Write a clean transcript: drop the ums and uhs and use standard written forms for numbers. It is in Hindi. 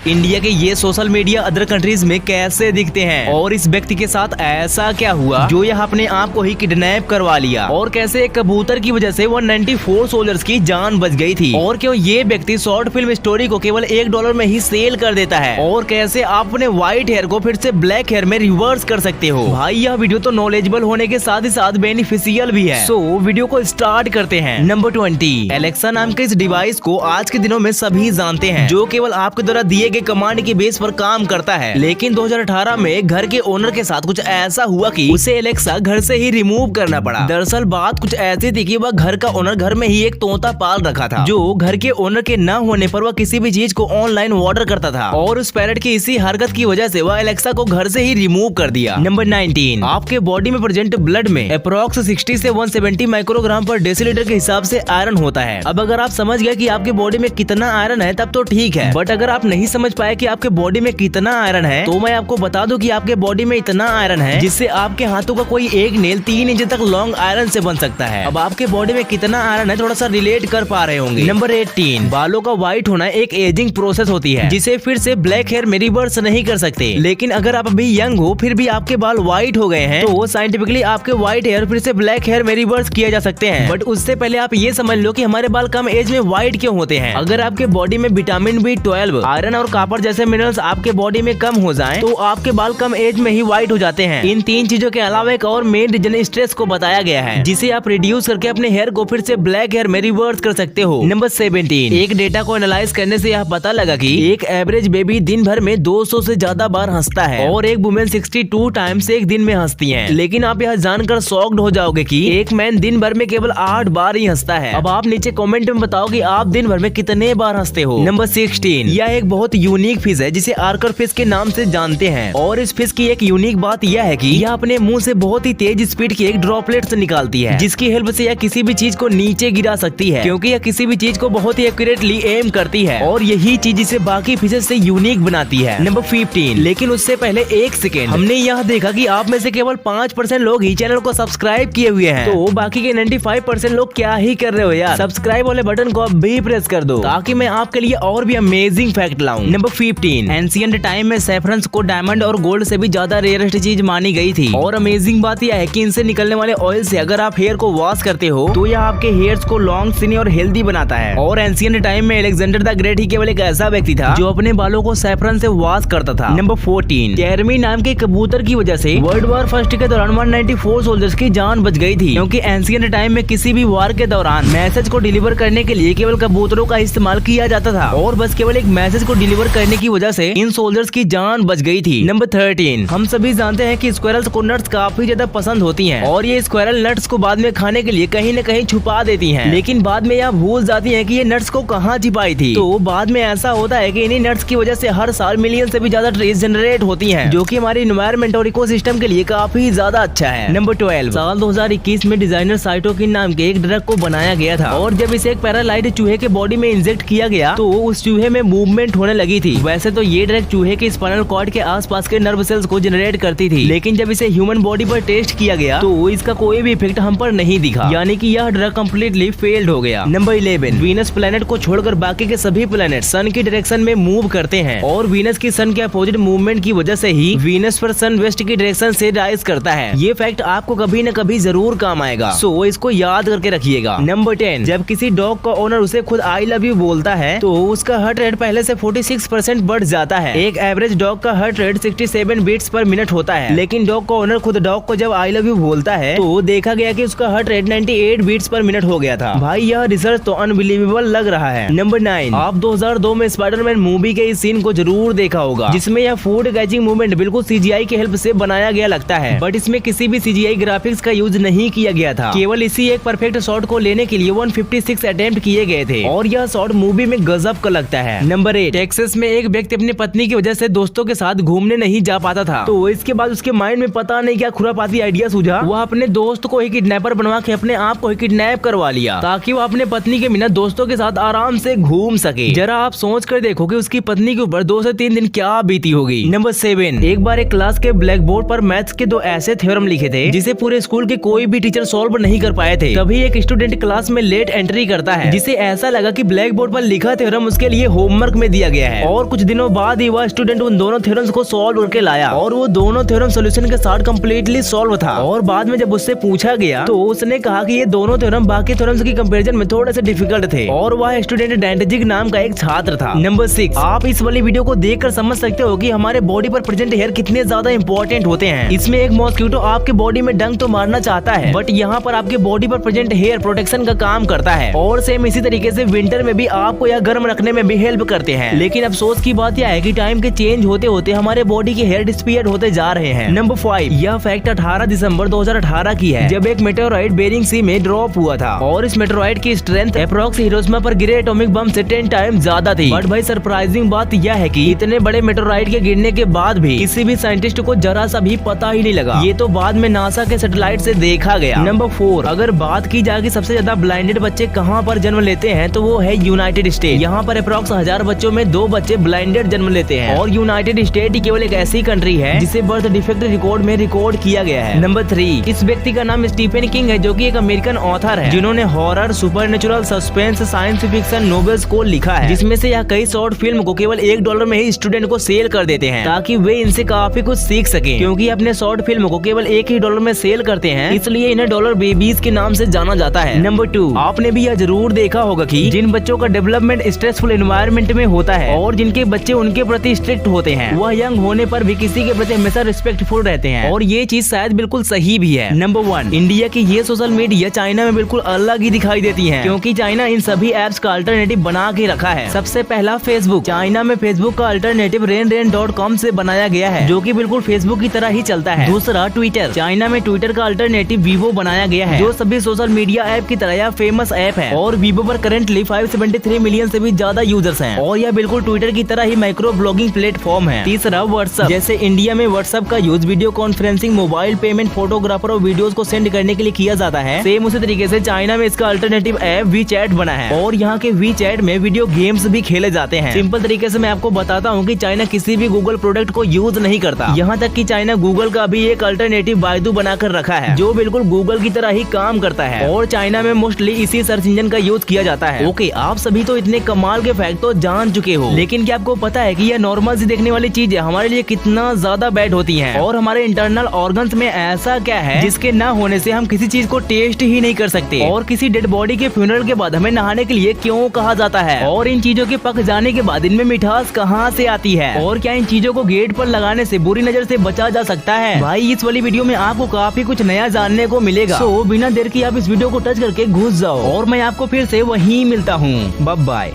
इंडिया के ये सोशल मीडिया अदर कंट्रीज में कैसे दिखते हैं और इस व्यक्ति के साथ ऐसा क्या हुआ जो यह अपने आप को ही किडनैप करवा लिया और कैसे एक कबूतर की वजह से 194 सोल्जर्स की जान बच गई थी और क्यों ये व्यक्ति शॉर्ट फिल्म स्टोरी को केवल $1 में ही सेल कर देता है और कैसे आप अपने व्हाइट हेयर को फिर से ब्लैक हेयर में रिवर्स कर सकते हो। भाई यह वीडियो तो नॉलेजेबल होने के साथ ही साथ बेनिफिशियल भी है। सो वीडियो को स्टार्ट करते हैं। नंबर 20, एलेक्सा नाम के इस डिवाइस को आज के दिनों में सभी जानते हैं जो केवल आपके द्वारा दिए गए कमांड के बेस पर काम करता है। लेकिन 2018 में घर के ओनर के साथ कुछ ऐसा हुआ कि उसे एलेक्सा घर से ही रिमूव करना पड़ा। दरअसल बात कुछ ऐसी थी कि वह घर का ओनर घर में ही एक तोता पाल रखा था जो घर के ओनर के न होने पर वह किसी भी चीज को ऑनलाइन ऑर्डर करता था और उस पैरट की इसी हरकत की वजह से वह एलेक्सा को घर से ही रिमूव कर दिया। नंबर 19, आपके बॉडी में प्रेजेंट ब्लड में अप्रॉक्स 60 से 170 माइक्रोग्राम पर डेसीलीटर के हिसाब से आयरन होता है। अब अगर आप समझ गए कि आपके बॉडी में कितना आयरन है तब तो ठीक है, बट अगर आप नहीं समझ पाए कि आपके बॉडी में कितना आयरन है तो मैं आपको बता दूं कि आपके बॉडी में इतना आयरन है जिससे आपके हाथों का कोई एक नेल 3 इंच तक लॉन्ग आयरन से बन सकता है। अब आपके बॉडी में कितना आयरन है थोड़ा सा रिलेट कर पा रहे होंगे। नंबर 18, बालों का व्हाइट होना एक एजिंग प्रोसेस होती है जिसे फिर से ब्लैक हेयर में रिवर्स नहीं कर सकते। लेकिन अगर आप अभी यंग हो फिर भी आपके बाल व्हाइट हो गए हैं तो साइंटिफिकली आपके व्हाइट हेयर फिर से ब्लैक हेयर में रिवर्स किया जा सकते हैं। बट उससे पहले आप ये समझ लो कि हमारे बाल कम एज में व्हाइट क्यों होते हैं। अगर आपके बॉडी में विटामिन B12, आयरन और कॉपर जैसे मिनरल्स आपके बॉडी में कम हो जाएं तो आपके बाल कम एज में ही व्हाइट हो जाते हैं। इन 3 चीजों के अलावा एक और मेन रीजन स्ट्रेस को बताया गया है जिसे आप रिड्यूस करके अपने हेयर को फिर से ब्लैक हेयर में रिवर्स कर सकते हो। नंबर 17, एक डेटा को एनालाइज करने से यह पता लगा कि एक एवरेज बेबी दिन भर में 200 से ज्यादा बार हंसता है और एक वुमेन 62 टाइम्स एक दिन में हंसती है। लेकिन आप यह जानकर शॉक्ड हो जाओगे कि एक मैन दिन भर में केवल 8 बार ही हंसता है। अब आप नीचे कमेंट में बताओ कि आप दिन भर में कितने बार हंसते हो। नंबर 16, यह एक बहुत यूनिक फिश है जिसे आर्कर फिश के नाम से जानते हैं और इस फिश की एक यूनिक बात यह है कि यह अपने मुंह से बहुत ही तेज स्पीड की एक ड्रॉपलेट्स निकालती है जिसकी हेल्प से यह किसी भी चीज को नीचे गिरा सकती है क्योंकि यह किसी भी चीज को बहुत ही एक्यूरेटली एम करती है और यही चीज इसे बाकी फिशेस से यूनिक बनाती है। नंबर 15, लेकिन उससे पहले एक सेकेंड, हमने यह देखा कि आप में से केवल 5% लोग ही चैनल को सब्सक्राइब किए हुए हैं तो बाकी के 95% लोग क्या ही कर रहे हो यार। सब्सक्राइब वाले बटन को भी प्रेस कर दो ताकि मैं आपके लिए और भी अमेजिंग फैक्ट लाऊं। नंबर 15, एंशिएंट टाइम में सैफरन को डायमंड और गोल्ड से भी ज्यादा रेयरेस्ट चीज मानी गई थी और अमेजिंग बात यह है कि इनसे निकलने वाले ऑयल से अगर आप हेयर को वॉश करते हो तो यह आपके हेयर्स को लॉन्ग, सिनी और हेल्दी बनाता है। और एंशिएंट टाइम में अलेक्जेंडर द ग्रेट ही केवल एक ऐसा व्यक्ति था जो अपने बालों को सैफरन से वॉश करता था। नंबर 14, टेरमी नाम के कबूतर की वजह से वर्ल्ड वॉर फर्स्ट के दौरान 194 सोल्जर्स की जान बच गई थी क्योंकि एंशिएंट टाइम में किसी भी वॉर के दौरान मैसेज को डिलीवर करने के लिए केवल कबूतरों का इस्तेमाल किया जाता था और बस केवल एक मैसेज को डिलीवर करने की वजह से इन सोल्जर्स की जान बच गई थी। नंबर 13, हम सभी जानते हैं कि स्क्वायरल्स को नट्स काफी ज्यादा पसंद होती हैं और ये स्क्वायरल नट्स को बाद में खाने के लिए कहीं न कहीं छुपा देती हैं, लेकिन बाद में यह भूल जाती हैं कि ये नट्स को कहाँ छिपाई थी। तो बाद में ऐसा होता है कि इन्हीं नट्स की वजह से हर साल मिलियन से भी ज्यादा ट्रीज जनरेट होती हैं जो कि हमारे एनवायरनमेंट और इकोसिस्टम के लिए काफी ज्यादा अच्छा है। नंबर 12, साल 2021 में डिजाइनर साइटोकिन नाम के एक ड्रग को बनाया गया था और जब इसे एक पैरालाइट चूहे के बॉडी में इंजेक्ट किया गया तो उस चूहे में मूवमेंट होने लगी थी। वैसे तो ये ड्रग चूहे के स्पाइनल कॉर्ड के आसपास के नर्व सेल्स को जनरेट करती थी, लेकिन जब इसे ह्यूमन बॉडी पर टेस्ट किया गया तो इसका कोई भी इफेक्ट हम पर नहीं दिखा, यानी कि यह ड्रग कम्प्लीटली फेल्ड हो गया। नंबर 11, वीनस प्लेनेट को छोड़कर बाकी के सभी प्लेनेट सन की डायरेक्शन में मूव करते हैं और वीनस की सन के अपोजिट मूवमेंट की वजह से ही वीनस पर सन वेस्ट की डायरेक्शन से राइज करता है। ये फैक्ट आपको कभी न कभी जरूर काम आएगा, सो इसको याद करके रखिएगा। नंबर 10, जब किसी डॉग का ओनर उसे खुद आई लव यू बोलता है तो उसका हार्ट रेट पहले से 46% बढ़ जाता है। एक एवरेज डॉग का heart rate 67 beats per minute होता है, लेकिन डॉग का ओनर खुद डॉग को जब आई लव यू बोलता है तो देखा गया कि उसका heart rate 98 beats per minute हो गया था। भाई यह रिसर्च तो अनबिलीवेबल लग रहा है। नंबर 9, आप 2002 में स्पाइडरमैन मूवी के इस सीन को जरूर देखा होगा जिसमें यह फूड कैचिंग मूवमेंट बिल्कुल CGI की हेल्प से बनाया गया लगता है, बट इसमें किसी भी CGI ग्राफिक्स का यूज नहीं किया गया था। केवल इसी एक परफेक्ट शॉट को लेने के लिए 156 अटेम्प्ट किए गए थे और यह शॉट मूवी में गजब का लगता है। नंबर 8, टेक्सास में एक व्यक्ति अपनी पत्नी की वजह से दोस्तों के साथ घूमने नहीं जा पाता था तो इसके बाद उसके माइंड में पता नहीं क्या खुरापाती आइडिया सूझा, वह अपने दोस्त को ही किडनैपर बनवा के अपने आप को ही किडनैप करवा लिया ताकि वो अपने पत्नी के बिना दोस्तों के साथ आराम से घूम सके। जरा आप सोच कर देखो कि उसकी पत्नी के ऊपर 2 से 3 दिन क्या बीती होगी। नंबर 7, एक बार एक क्लास के ब्लैक बोर्ड पर मैथ्स के 2 ऐसे थ्योरम लिखे थे जिसे पूरे स्कूल के कोई भी टीचर सॉल्व नहीं कर पाए थे। तभी एक स्टूडेंट क्लास में लेट एंट्री करता है जिसे ऐसा लगा कि ब्लैक बोर्ड पर लिखा थ्योरम उसके लिए होमवर्क में दिया गया है है और कुछ दिनों बाद ही वह स्टूडेंट उन दोनों थ्योरम्स को सॉल्व करके लाया और वो दोनों थ्योरम सोल्यूशन के साथ कम्प्लीटली सॉल्व था। और बाद में जब उससे पूछा गया तो उसने कहा कि ये दोनों थ्योरम बाकी थ्योरम्स की कंपैरिजन में थोड़े से डिफिकल्ट थे और वह स्टूडेंट डेंटजिक नाम का एक छात्र था। नंबर 6, आप इस वाली वीडियो को देखकर समझ सकते हो कि हमारे बॉडी पर प्रेजेंट हेयर कितने ज्यादा इंपॉर्टेंट होते हैं। इसमें एक मॉस्किटो आपके बॉडी में डंक तो मारना चाहता है बट यहाँ पर आपके बॉडी पर प्रेजेंट हेयर प्रोटेक्शन का काम करता है और सेम इसी तरीके से विंटर में भी आपको यह गर्म रखने में भी हेल्प करते हैं। लेकिन अफसोस की बात यह है कि टाइम के चेंज होते होते हमारे बॉडी के हेयर डिसअपीयर होते जा रहे हैं। नंबर 5, यह फैक्ट 18 दिसंबर 2018 की है जब एक मेटेओराइट बेरिंग सी में ड्रॉप हुआ था और इस मेटेओराइट की स्ट्रेंथ अप्रॉक्स हिरोशिमा पर गिरे एटॉमिक बम से 10 टाइम ज्यादा थी। बट भाई सरप्राइजिंग बात यह है कि इतने बड़े मेटेओराइट के गिरने के बाद भी किसी भी साइंटिस्ट को जरा सा भी पता ही नहीं लगा। ये तो बाद में नासा के सैटेलाइट से देखा गया। नंबर 4, अगर बात की जाए कि सबसे ज्यादा ब्लाइंडेड बच्चे कहाँ पर जन्म लेते हैं तो वो है यूनाइटेड स्टेट। यहाँ पर अप्रॉक्स 1000 बच्चों में 2 बच्चे ब्लाइंडेड जन्म लेते हैं और यूनाइटेड स्टेट ही केवल एक ऐसी कंट्री है जिसे बर्थ डिफेक्ट रिकॉर्ड में रिकॉर्ड किया गया है। नंबर 3, इस व्यक्ति का नाम स्टीफन किंग है जो कि एक अमेरिकन ऑथर है जिन्होंने horror, supernatural, suspense, science fiction novels को लिखा है जिसमें से यह कई शॉर्ट फिल्म को केवल $1 में ही स्टूडेंट को सेल कर देते हैं ताकि वे इनसे काफी कुछ सीख सके। क्योंकि अपने शॉर्ट फिल्म को केवल $1 में सेल करते हैं इसलिए इन्हें डॉलर बेबीज के नाम से जाना जाता है। नंबर 2, आपने भी यह जरूर देखा होगा कि जिन बच्चों का डेवलपमेंट स्ट्रेसफुल एनवायरनमेंट में होता है और जिनके बच्चे उनके प्रति स्ट्रिक्ट होते हैं वह यंग होने पर भी किसी के प्रति हमेशा रिस्पेक्टफुल रहते हैं और ये चीज शायद बिल्कुल सही भी है। नंबर 1, इंडिया की ये सोशल मीडिया चाइना में बिल्कुल अलग ही दिखाई देती है क्योंकि चाइना इन सभी एप्स का अल्टरनेटिव बना के रखा है। सबसे पहला फेसबुक। चाइना में फेसबुक का अल्टरनेटिव रेन.com से बनाया गया है जो कि बिल्कुल फेसबुक की तरह ही चलता है। दूसरा ट्विटर। चाइना में ट्विटर का अल्टरनेटिव वीवो बनाया गया है जो सभी सोशल मीडिया ऐप की तरह यह फेमस ऐप है और वीवो पर करंटली 573 मिलियन से भी ज्यादा यूजर्स हैं और यह बिल्कुल ट्विटर की तरह ही माइक्रो ब्लॉगिंग प्लेटफॉर्म है। तीसरा व्हाट्सएप। जैसे इंडिया में व्हाट्सएप का use video conferencing, mobile payment, photographer और वीडियोस को सेंड करने के लिए किया जाता है, सेम उसी तरीके से चाइना में इसका अल्टरनेटिव ऐप वी चैट बना है और यहाँ के वी चैट में वीडियो गेम्स भी खेले जाते हैं। सिंपल तरीके से मैं आपको बताता हूँ कि चाइना किसी भी गूगल प्रोडक्ट को यूज नहीं करता। यहाँ तक कि चाइना गूगल का भी एक अल्टरनेटिव बायदू बनाकर रखा है जो बिल्कुल गूगल की तरह ही काम करता है और चाइना में मोस्टली इसी सर्च इंजन का यूज किया जाता है। ओके, आप सभी तो इतने कमाल के फैक्ट तो जान चुके हो, लेकिन क्या आपको पता है कि यह नॉर्मल सी देखने वाली चीजें हमारे लिए कितना ज्यादा बैड होती हैं और हमारे इंटरनल ऑर्गन्स में ऐसा क्या है जिसके न होने से हम किसी चीज को टेस्ट ही नहीं कर सकते और किसी डेड बॉडी के फ्यूनरल के बाद हमें नहाने के लिए क्यों कहा जाता है और इन चीजों के पक जाने के बाद इनमें मिठास कहाँ से आती है और क्या इन चीजों को गेट पर लगाने से बुरी नजर से बचा जा सकता है। भाई इस वाली वीडियो में आपको काफी कुछ नया जानने को मिलेगा, सो बिना देर की आप इस वीडियो को टच करके घुस जाओ और मैं आपको फिर से वहीं मिलता हूँ। Bye bye.